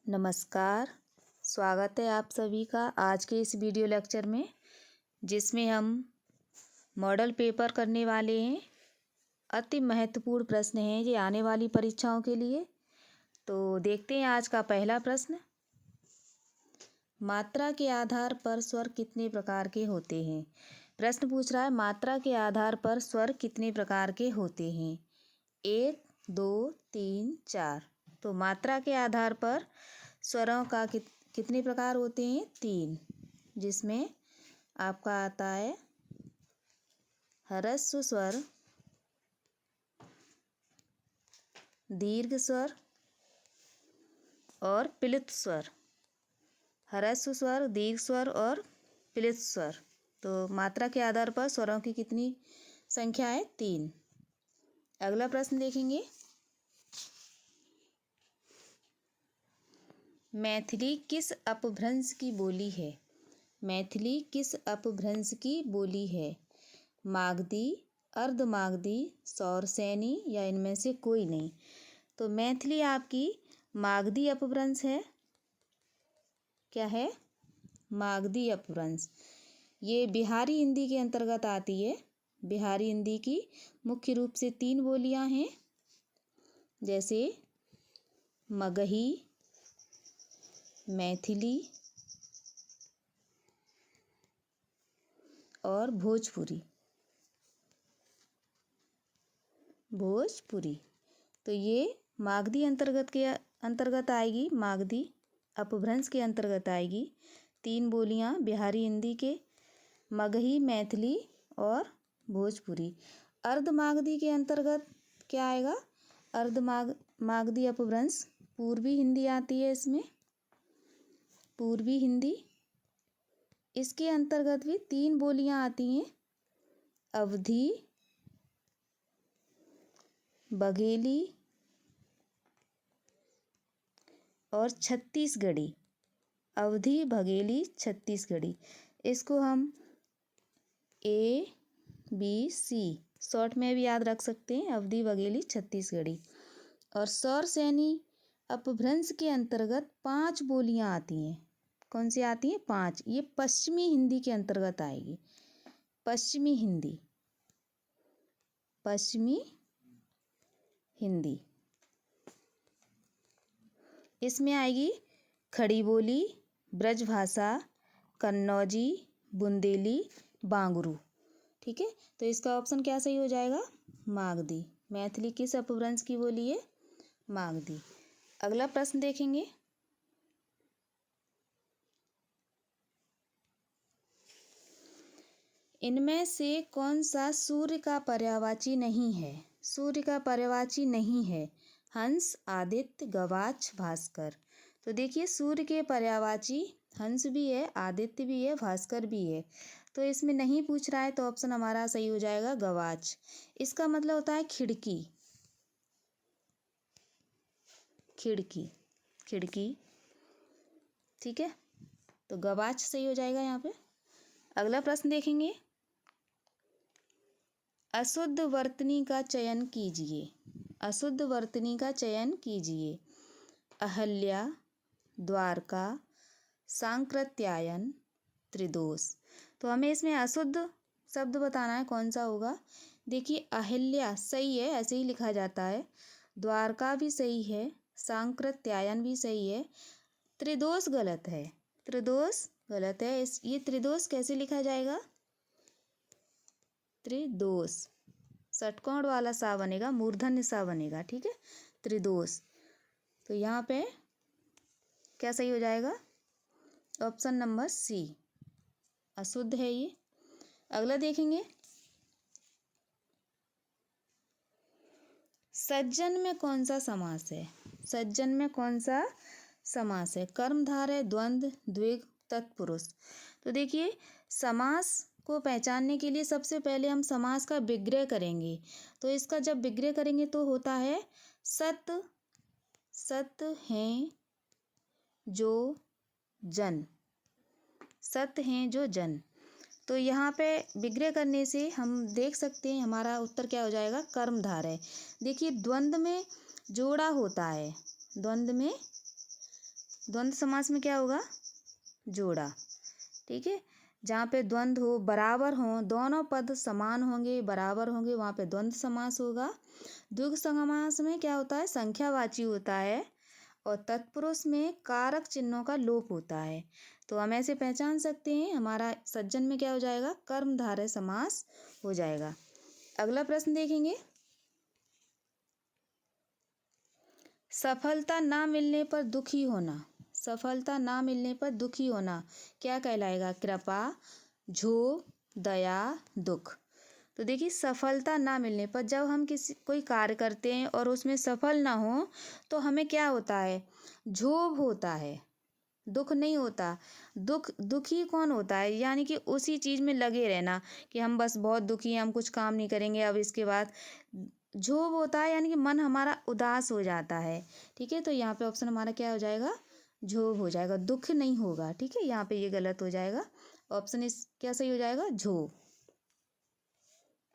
नमस्कार। स्वागत है आप सभी का आज के इस वीडियो लेक्चर में, जिसमें हम मॉडल पेपर करने वाले हैं। अति महत्वपूर्ण प्रश्न हैं ये आने वाली परीक्षाओं के लिए। तो देखते हैं आज का पहला प्रश्न। मात्रा के आधार पर स्वर कितने प्रकार के होते हैं? प्रश्न पूछ रहा है मात्रा के आधार पर स्वर कितने प्रकार के होते हैं? 1, 2, 3, 4। तो मात्रा के आधार पर स्वरों का कितने प्रकार होते हैं? 3, जिसमें आपका आता है ह्रस्व स्वर, दीर्घ स्वर और प्लित स्वर। ह्रस्व स्वर, दीर्घ स्वर और प्लित स्वर। तो मात्रा के आधार पर स्वरों की कितनी संख्या है? 3। अगला प्रश्न देखेंगे। मैथिली किस अपभ्रंश की बोली है? मैथिली किस अपभ्रंश की बोली है? मागधी, अर्धमागधी, सौरसेनी या इनमें से कोई नहीं? तो मैथिली आपकी मागधी अपभ्रंश है। क्या है? मागधी अपभ्रंश। ये बिहारी हिंदी के अंतर्गत आती है। बिहारी हिंदी की मुख्य रूप से 3 बोलियां हैं, जैसे मगही, मैथिली और भोजपुरी। तो ये मागधी अंतर्गत आएगी। मागधी अपभ्रंश के अंतर्गत आएगी। 3 बोलियां बिहारी हिंदी के, मगही, मैथिली और भोजपुरी। अर्धमागधी के अंतर्गत क्या आएगा? मागधी अपभ्रंश पूर्वी हिंदी आती है इसमें। पूर्वी हिंदी, इसके अंतर्गत भी 3 बोलियां आती हैं, अवधी, बघेली और छत्तीसगढ़ी। अवधी, बघेली, छत्तीसगढ़ी। इसको हम ABC शॉर्ट में भी याद रख सकते हैं, अवधी, बघेली, छत्तीसगढ़ी। और सौरसेनी अपभ्रंश के अंतर्गत 5 बोलियां आती हैं। कौन सी आती हैं? 5। ये पश्चिमी हिंदी के अंतर्गत आएगी। पश्चिमी हिंदी, पश्चिमी हिंदी। इसमें आएगी खड़ी बोली, ब्रजभाषा, कन्नौजी, बुंदेली, बांगरू। ठीक है, तो इसका ऑप्शन क्या सही हो जाएगा? मागधी। मैथिली किस अपभ्रंश की बोली है? मागधी। अगला प्रश्न देखेंगे। इनमें से कौन सा सूर्य का पर्यायवाची नहीं है? सूर्य का पर्यायवाची नहीं है। हंस, आदित्य, गवाक्ष, भास्कर। तो देखिए, सूर्य के पर्यायवाची हंस भी है, आदित्य भी है, भास्कर भी है। तो इसमें नहीं पूछ रहा है, तो ऑप्शन हमारा सही हो जाएगा गवाक्ष। इसका मतलब होता है खिड़की। खिड़की, खिड़की। ठीक है, तो गवाक्ष सही हो जाएगा यहाँ पे। अगला प्रश्न देखेंगे। अशुद्ध वर्तनी का चयन कीजिए। अशुद्ध वर्तनी का चयन कीजिए। अहल्या, द्वारका, सांकृत्यायन, त्रिदोष। तो हमें इसमें अशुद्ध शब्द बताना है, कौन सा होगा। देखिए, अहल्या सही है, ऐसे ही लिखा जाता है। द्वारका भी सही है, सांकृत्यायन भी सही है। त्रिदोष गलत है। त्रिदोष गलत है। ये त्रिदोष कैसे लिखा जाएगा? त्रिदोष षटकोण वाला सा बनेगा, मूर्धन्य सा बनेगा। ठीक है, त्रिदोष। तो यहाँ पे क्या सही हो जाएगा? ऑप्शन नंबर सी, अशुद्ध है ये। अगला देखेंगे। सज्जन में कौन सा समास है? सज्जन में कौन सा समास है? कर्मधार है, द्वंद्व, द्विगु, तत्पुरुष। तो देखिए, समास को पहचानने के लिए सबसे पहले हम समास का विग्रह करेंगे। तो इसका जब विग्रह करेंगे तो होता है सत, सत हैं जो जन। सत हैं जो जन। तो यहाँ पे विग्रह करने से हम देख सकते हैं हमारा उत्तर क्या हो जाएगा? कर्मधार है। देखिए, द्वंद्व में जोड़ा होता है। द्वंद्व में द्वंद्व समास में क्या होगा? जोड़ा। ठीक है, जहाँ पे द्वंद्व हो, बराबर हो, दोनों पद समान होंगे, बराबर होंगे, वहाँ पे द्वंद्व समास होगा। द्विगु समास में क्या होता है? संख्यावाची होता है और तत्पुरुष में कारक चिन्हों का लोप होता है। तो हम ऐसे पहचान सकते हैं, हमारा सज्जन में क्या हो जाएगा? कर्मधारय समास हो जाएगा। अगला प्रश्न देखेंगे। सफलता ना मिलने पर दुखी होना, सफलता ना मिलने पर दुखी होना क्या कहलाएगा? कृपा, क्षोभ, दया, दुख। तो देखिए, सफलता ना मिलने पर जब हम कोई कार्य करते हैं और उसमें सफल ना हो तो हमें क्या होता है? क्षोभ होता है, दुख नहीं होता। दुखी कौन होता है? यानी कि उसी चीज़ में लगे रहना कि हम बस बहुत दुखी हैं, हम कुछ काम नहीं करेंगे अब इसके बाद। क्षोभ होता है यानी कि मन हमारा उदास हो जाता है। ठीक है, तो यहाँ पे ऑप्शन हमारा क्या हो जाएगा? क्षोभ हो जाएगा, दुख नहीं होगा। ठीक है, यहाँ पे ये गलत हो जाएगा। ऑप्शन इस क्या सही हो जाएगा? क्षोभ।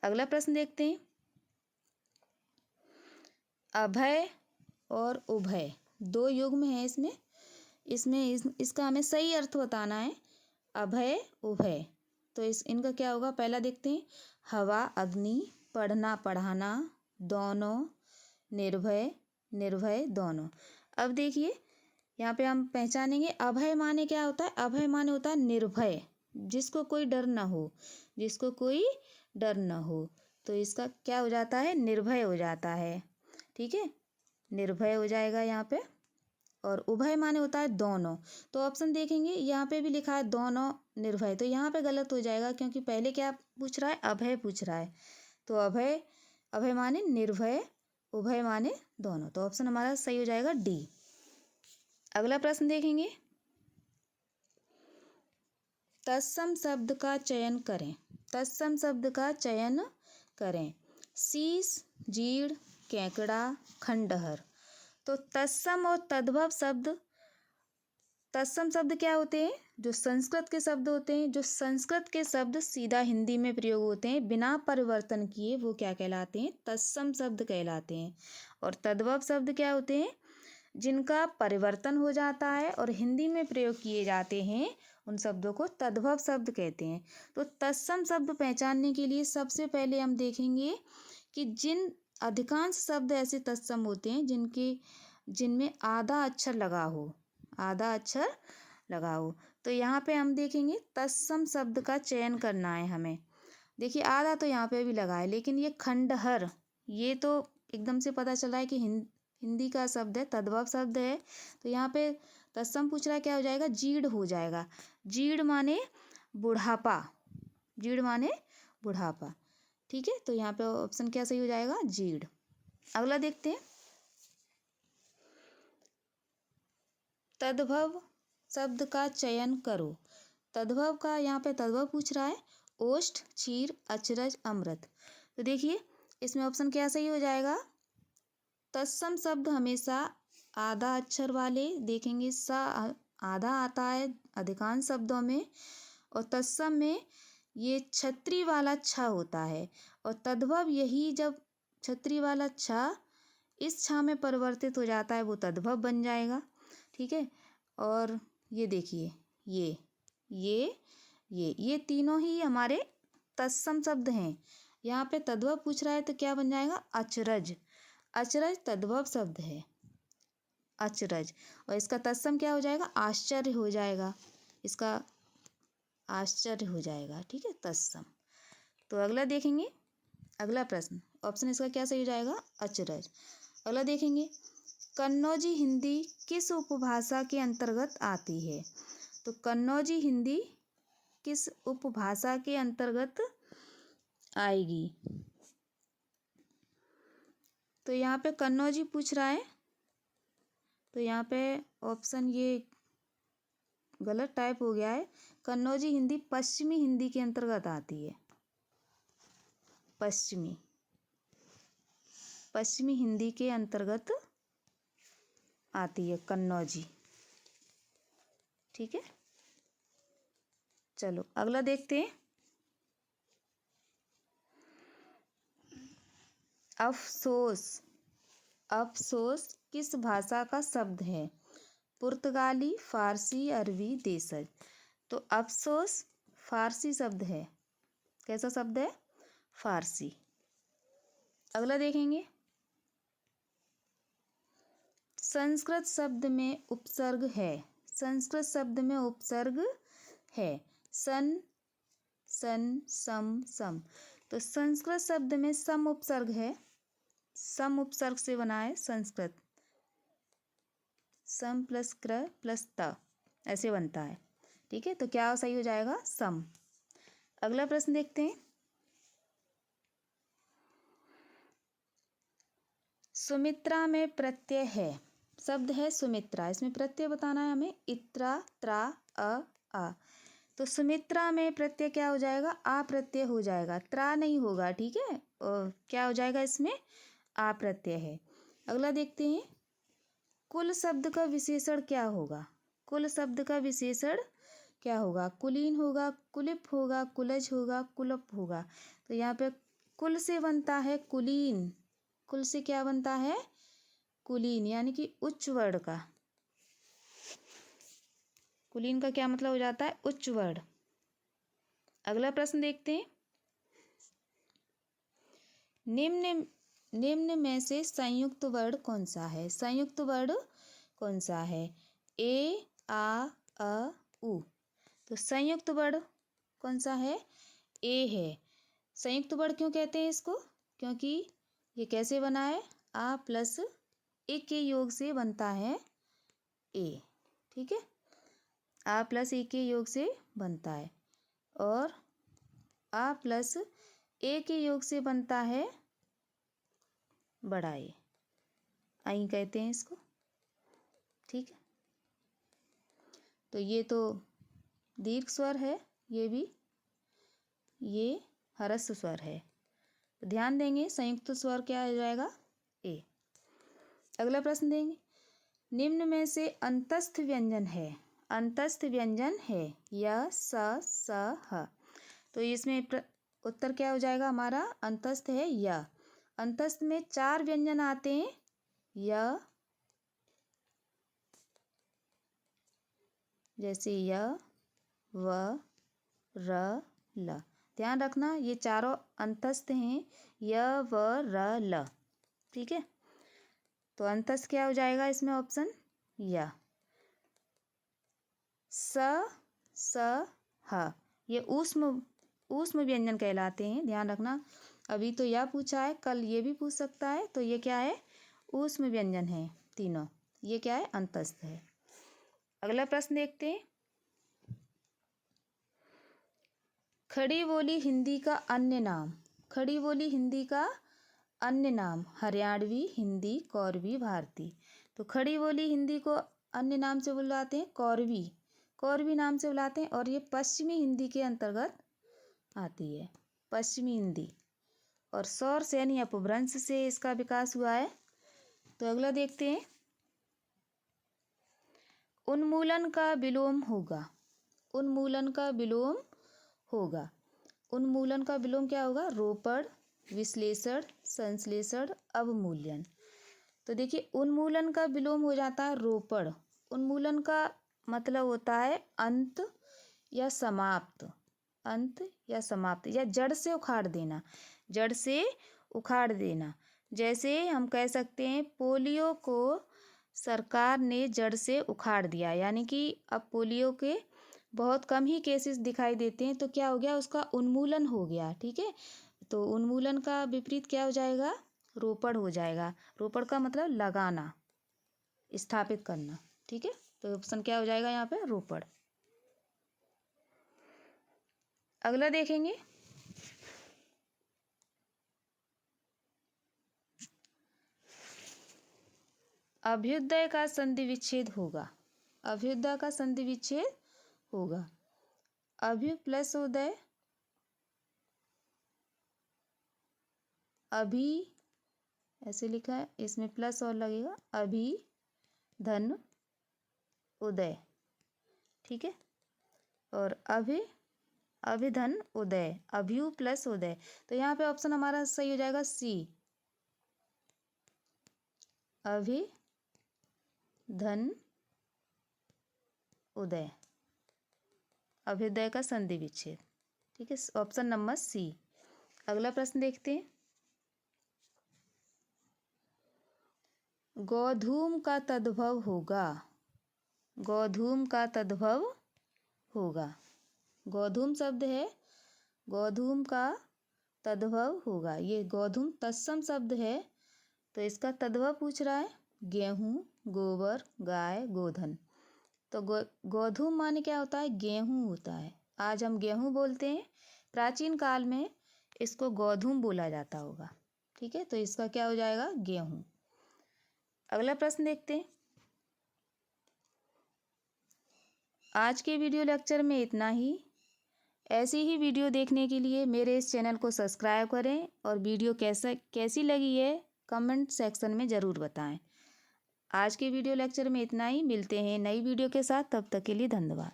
अगला प्रश्न देखते हैं। अभय और उभय दो युग्म है इसमें। इसका हमें सही अर्थ बताना है। अभय, उभय, तो इनका क्या होगा? पहला देखते हैं। हवा, अग्नि, पढ़ना, पढ़ाना, दोनों, निर्भय, निर्भय, दोनों। अब देखिए, यहाँ पे हम पहचानेंगे अभय माने क्या होता है? अभय माने होता है निर्भय, जिसको कोई डर ना हो, जिसको कोई डर ना हो। तो इसका क्या हो जाता है? निर्भय हो जाता है। ठीक है, निर्भय हो जाएगा यहाँ पे। और उभय माने होता है दोनों। तो ऑप्शन देखेंगे, यहाँ पे भी लिखा है दोनों, निर्भय, तो यहाँ पे गलत हो जाएगा क्योंकि पहले क्या पूछ रहा है? अभय पूछ रहा है। तो अभय, अभय माने निर्भय, उभय माने दोनों, तो ऑप्शन हमारा सही हो जाएगा डी। अगला प्रश्न देखेंगे। तत्सम शब्द का चयन करें, तत्सम शब्द का चयन करें। शीश, जीड़, केकड़ा, खंडहर। तो तत्सम और तद्भव शब्द, तत्सम शब्द क्या होते हैं? जो संस्कृत के शब्द होते हैं, जो संस्कृत के शब्द सीधा हिंदी में प्रयोग होते हैं बिना परिवर्तन किए, वो क्या कहलाते हैं? तत्सम शब्द कहलाते हैं। और तद्भव शब्द क्या होते हैं? जिनका परिवर्तन हो जाता है और हिंदी में प्रयोग किए जाते हैं, उन शब्दों को तद्भव शब्द कहते हैं। तो तत्सम शब्द पहचानने के लिए सबसे पहले हम देखेंगे कि अधिकांश शब्द ऐसे तत्सम होते हैं जिनमें आधा अक्षर लगा हो, आधा अक्षर लगा हो। तो यहाँ पे हम देखेंगे तत्सम शब्द का चयन करना है हमें। देखिए, आधा तो यहाँ पे भी लगा है, लेकिन ये खंडहर, ये तो एकदम से पता चला है कि हिंदी का शब्द है, तद्भव शब्द है। तो यहाँ पे तत्सम पूछ रहा है, क्या हो जाएगा? जीड़ हो जाएगा। जीड़ माने बुढ़ापा, जीड़ माने बुढ़ापा। ठीक है, तो यहाँ पे ऑप्शन क्या सही हो जाएगा? जीड़। अगला देखते हैं। तद्भव शब्द का चयन करो। तद्भव का यहाँ पे तद्भव पूछ रहा है। ओष्ठ, क्षीर, अचरज, अमृत। तो देखिए, इसमें ऑप्शन क्या सही हो जाएगा? तत्सम शब्द हमेशा आधा अक्षर वाले देखेंगे, सा आधा आता है अधिकांश शब्दों में, और तत्सम में ये छतरी वाला छ होता है। और तद्भव यही जब छतरी छतरी छ इस छ में परिवर्तित हो जाता है, वो तद्भव बन जाएगा। ठीक है, और ये देखिए, ये तीनों ही हमारे तत्सम शब्द हैं। यहाँ पे तद्भव पूछ रहा है तो क्या बन जाएगा? अचरज। अचरज तद्भव शब्द है, अचरज। और इसका तत्सम क्या हो जाएगा? आश्चर्य हो जाएगा, इसका आश्चर्य हो जाएगा। ठीक है, तत्सम। तो अगला देखेंगे, अगला प्रश्न, ऑप्शन इसका क्या सही हो जाएगा? अचरज। अगला देखेंगे, कन्नौजी हिंदी किस उपभाषा के अंतर्गत आती है? तो कन्नौजी हिंदी किस उपभाषा के अंतर्गत आएगी? तो यहाँ पे कन्नौजी पूछ रहा है, तो यहाँ पे ऑप्शन ये गलत टाइप हो गया है। कन्नौजी हिंदी पश्चिमी हिंदी के अंतर्गत आती है, पश्चिमी हिंदी के अंतर्गत आती है कन्नौजी। ठीक है, चलो अगला देखते हैं। अफसोस, अफसोस किस भाषा का शब्द है? पुर्तगाली, फारसी, अरबी, देशज। तो अफसोस फारसी शब्द है। कैसा शब्द है? फारसी। अगला देखेंगे, संस्कृत शब्द में उपसर्ग है। संस्कृत शब्द में उपसर्ग है। सन, सन, सम, सम। तो संस्कृत शब्द में सम उपसर्ग है। सम उपसर्ग से बना है संस्कृत। सम प्लस क्र प्लस त ऐसे बनता है। ठीक है, तो क्या सही हो जाएगा? सम। अगला प्रश्न देखते हैं, सुमित्रा में प्रत्यय है। शब्द है सुमित्रा, इसमें प्रत्यय बताना है हमें। इत्रा, त्रा, आ। तो सुमित्रा में प्रत्यय क्या हो जाएगा? आ प्रत्यय हो जाएगा, त्रा नहीं होगा। ठीक है, और क्या हो जाएगा? इसमें आ प्रत्यय है। अगला देखते हैं, कुल शब्द का विशेषण क्या होगा? कुल शब्द का विशेषण क्या होगा? कुलीन होगा, कुलिप होगा, कुलज होगा, कुलप होगा। तो यहाँ पे कुल से बनता है कुलीन। कुल से क्या बनता है? कुलीन, यानी कि उच्च वर्ण का। कुलीन का क्या मतलब हो जाता है? उच्च वर्ण। अगला प्रश्न देखते हैं, निम्न में से संयुक्त वर्ण कौन सा है? संयुक्त वर्ण कौन सा है? ए, आ, उ। तो संयुक्त वर्ण कौन सा है? ए है। संयुक्त वर्ण क्यों कहते हैं इसको? क्योंकि ये कैसे बना है? आ प्लस ए के योग से बनता है ए। ठीक है, आ प्लस ए के योग से बनता है, और आ प्लस ए के योग से बनता है बड़ा ए। आई कहते हैं इसको। ठीक है, तो ये तो दीर्घ स्वर है, ये भी, ये ह्रस्व स्वर है। तो ध्यान देंगे, संयुक्त स्वर क्या हो जाएगा? ए। अगला प्रश्न देंगे, निम्न में से अंतस्थ व्यंजन है। अंतस्थ व्यंजन है य, स, ह। तो इसमें उत्तर क्या हो जाएगा हमारा? अंतस्थ है य। अंतस्थ में 4 व्यंजन आते हैं, य, जैसे य, व, र, ल। ध्यान रखना, ये चारों अंतस्थ हैं, य, व, र, ल। ठीक है, तो अंतस्थ क्या हो जाएगा इसमें? ऑप्शन य। स, ह, ये ऊष्म व्यंजन कहलाते हैं। ध्यान रखना, अभी तो यह पूछा है, कल ये भी पूछ सकता है। तो ये क्या है? ऊष्म व्यंजन है तीनों। ये क्या है? अंतस्थ है। अगला प्रश्न देखते हैं, खड़ी बोली हिंदी का अन्य नाम। खड़ी बोली हिंदी का अन्य नाम, हरियाणवी, हिंदी, कौरवी, भारती। तो खड़ी बोली हिंदी को अन्य नाम से बुलाते हैं कौरवी। कौरवी नाम से बुलाते हैं, और ये पश्चिमी हिंदी के अंतर्गत आती है। पश्चिमी हिंदी, और सौर सैनी अपभ्रंश से इसका विकास हुआ है। तो अगला देखते हैं, उन्मूलन का विलोम होगा। उन्मूलन का विलोम होगा। उन्मूलन का विलोम क्या होगा? रोपण, विश्लेषण, संश्लेषण, अवमूल्यन। तो देखिए, उन्मूलन का विलोम हो जाता है रोपण। उन्मूलन का मतलब होता है अंत या समाप्त। अंत या समाप्त, या जड़ से उखाड़ देना। जड़ से उखाड़ देना। जैसे हम कह सकते हैं, पोलियो को सरकार ने जड़ से उखाड़ दिया, यानी कि अब पोलियो के बहुत कम ही केसेस दिखाई देते हैं। तो क्या हो गया? उसका उन्मूलन हो गया। ठीक है, तो उन्मूलन का विपरीत क्या हो जाएगा? रोपण हो जाएगा। रोपण का मतलब लगाना, स्थापित करना। ठीक है, तो ऑप्शन क्या हो जाएगा यहाँ पे? रोपण। अगला देखेंगे, अभ्युदय का संधि विच्छेद होगा। अभ्युदय का संधि विच्छेद होगा। अभ्यु प्लस उदय, अभी ऐसे लिखा है, इसमें प्लस और लगेगा, अभी धन उदय। ठीक है, और अभिधन उदय, अभ्यु प्लस उदय। तो यहाँ पे ऑप्शन हमारा सही हो जाएगा सी, अभिधन उदय, अभ्युदय का संधि विच्छेद। ठीक है, ऑप्शन नंबर सी। अगला प्रश्न देखते हैं। गोधूम का तद्भव होगा, गोधूम का तद्भव होगा। गोधूम शब्द है, गोधूम का तद्भव होगा। ये गोधूम तत्सम शब्द है, तो इसका तद्भव पूछ रहा है। गेहूँ, गोबर, गाय, गोधन। तो गोधूम माने क्या होता है? गेहूँ होता है। आज हम गेहूँ बोलते हैं, प्राचीन काल में इसको गोधूम बोला जाता होगा। ठीक है, तो इसका क्या हो जाएगा? गेहूँ। अगला प्रश्न देखते हैं। आज के वीडियो लेक्चर में इतना ही। ऐसी ही वीडियो देखने के लिए मेरे इस चैनल को सब्सक्राइब करें और वीडियो कैसी लगी है कमेंट सेक्शन में ज़रूर बताएं। आज के वीडियो लेक्चर में इतना ही। मिलते हैं नई वीडियो के साथ, तब तक के लिए धन्यवाद।